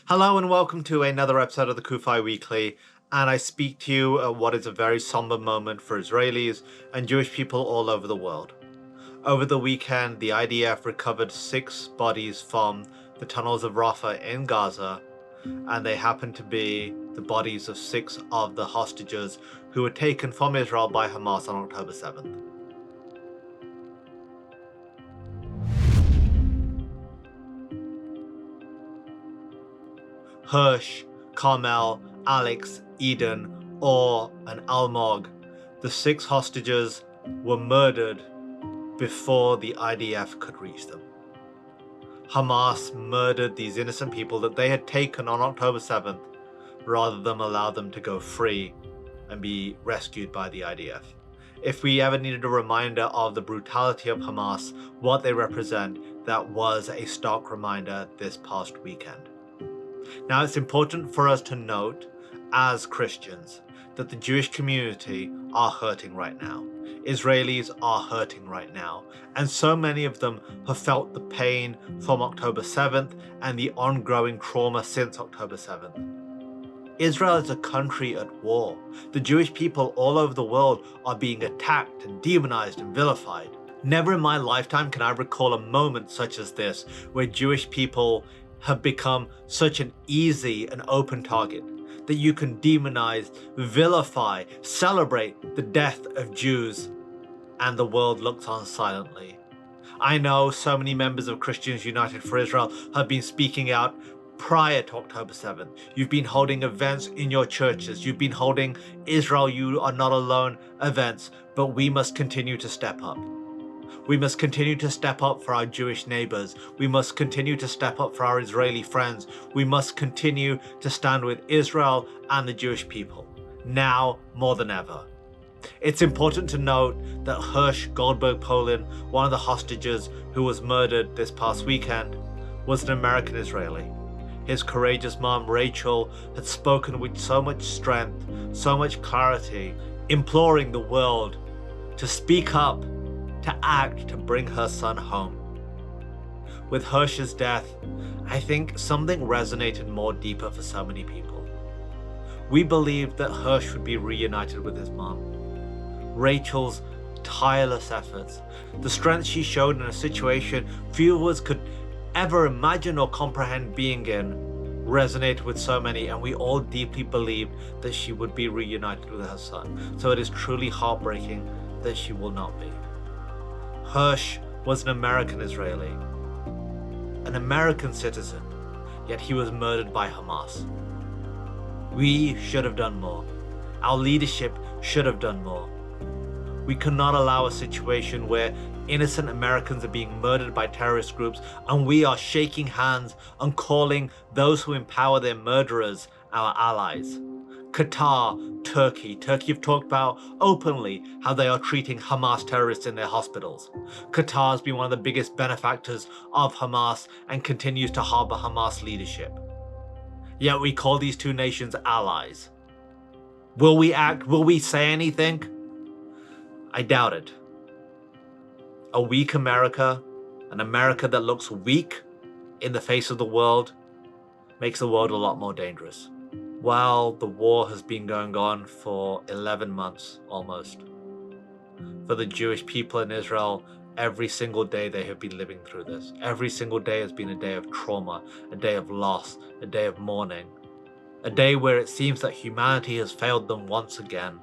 Hello and welcome to another episode of the CUFI Weekly, and I speak to you at what is a very somber moment for Israelis and Jewish people all over the world. Over the weekend, the IDF recovered 6 bodies from the tunnels of Rafah in Gaza, and they happened to be the bodies of 6 of the hostages who were taken from Israel by Hamas on October 7th. Hersh, Carmel, Alex, Eden, Or, and Almog, the 6 hostages, were murdered before the IDF could reach them. Hamas murdered these innocent people that they had taken on October 7th rather than allow them to go free and be rescued by the IDF. If we ever needed a reminder of the brutality of Hamas, what they represent, that was a stark reminder this past weekend. Now, it's important for us to note, as Christians, that the Jewish community are hurting right now. Israelis are hurting right now, and so many of them have felt the pain from October 7th and the ongoing trauma since October 7th. Israel is a country at war. The Jewish people all over the world are being attacked and demonized and vilified. Never in my lifetime can I recall a moment such as this where Jewish people have become such an easy and open target that you can demonize, vilify, celebrate the death of Jews, and the world looks on silently. I know so many members of Christians United for Israel have been speaking out prior to October 7th. You've been holding events in your churches. You've been holding Israel You Are Not Alone events, but we must continue to step up. We must continue to step up for our Jewish neighbors. We must continue to step up for our Israeli friends. We must continue to stand with Israel and the Jewish people, now more than ever. It's important to note that Hersh Goldberg-Polin, one of the hostages who was murdered this past weekend, was an American Israeli. His courageous mom, Rachel, had spoken with so much strength, so much clarity, imploring the world to speak up, to act, to bring her son home. With Hersh's death, I think something resonated more deeper for so many people. We believed that Hersh would be reunited with his mom. Rachel's tireless efforts, the strength she showed in a situation few of us could ever imagine or comprehend being in, resonated with so many, and we all deeply believed that she would be reunited with her son. So it is truly heartbreaking that she will not be. Hersh was an American Israeli, an American citizen, yet he was murdered by Hamas. We should have done more. Our leadership should have done more. We cannot allow a situation where innocent Americans are being murdered by terrorist groups and we are shaking hands and calling those who empower their murderers our allies. Qatar, Turkey have talked about openly how they are treating Hamas terrorists in their hospitals. Qatar has been one of the biggest benefactors of Hamas and continues to harbor Hamas leadership. Yet we call these two nations allies. Will we act? Will we say anything? I doubt it. A weak America, an America that looks weak in the face of the world, makes the world a lot more dangerous. While the war has been going on for 11 months almost, for the Jewish people in Israel, every single day they have been living through this. Every single day has been a day of trauma, a day of loss, a day of mourning, a day where it seems that humanity has failed them once again.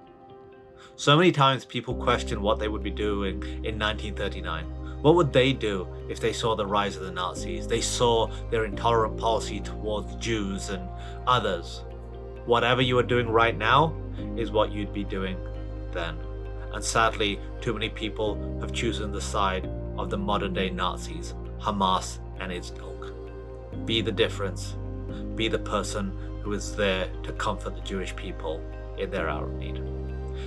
So many times people question what they would be doing in 1939. What would they do if they saw the rise of the Nazis? They saw their intolerant policy towards Jews and others. Whatever you are doing right now is what you'd be doing then. And sadly, too many people have chosen the side of the modern day Nazis, Hamas and its ilk. Be the difference. Be the person who is there to comfort the Jewish people in their hour of need.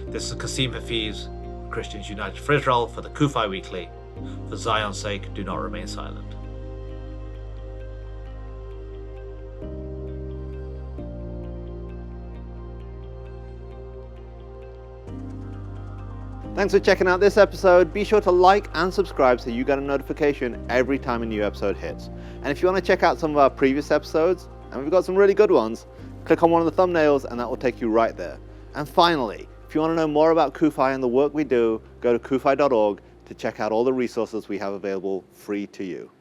This is Kasim Hafeez, Christians United for Israel, for the CUFI Weekly. For Zion's sake, do not remain silent. Thanks for checking out this episode. Be sure to like and subscribe so you get a notification every time a new episode hits. And if you want to check out some of our previous episodes, and we've got some really good ones. Click on one of the thumbnails and that will take you right there. And finally, if you want to know more about CUFI and the work we do, go to cufi.org to check out all the resources we have available free to you.